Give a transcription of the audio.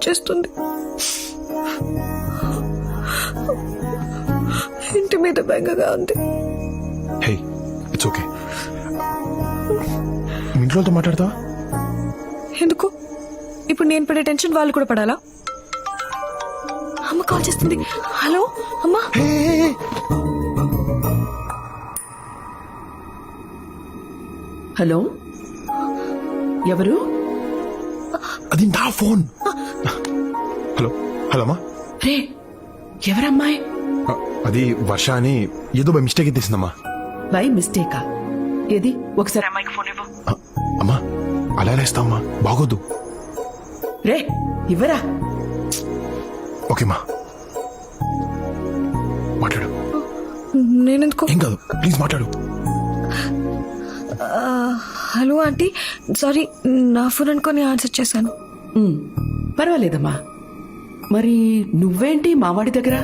చేస్తుంది. ఇంటి మీద బెంగగా ఉంది. Hey it's okay. మీ ఇంట్లోతో మాట్లాడతావా? ఎందుకు? ఇప్పుడు నేను పడే టెన్షన్ వాళ్ళు కూడా పడాలా? అమ్మ కాల్ చేస్తుంది. హలో అమ్మా. హలో, ఎవరు? అది నా ఫోన్. హలో హలో అమ్మా. రే, ఎవరమ్మాయి? అది వర్ష అని ఏదో బై మిస్టేక్ తీసిందమ్మా. బై మిస్టేకా? ఏది ఒకసారి అమ్మాయికి ఫోన్ ఇవ్వు. అమ్మా అలా ఎలా ఇస్తావమ్మా, బాగోదు. రే ఇవ్వరా. ఓకేమ్మా మాట్లాడు. నేనెందుకు? ఏం కాదు ప్లీజ్ మాట్లాడు. హలో ఆంటీ, సారీ నా ఫోన్ అనుకొని ఆన్సర్ చేశాను. పర్వాలేదమ్మా. మరి నువ్వేంటి మావాడి దగ్గర?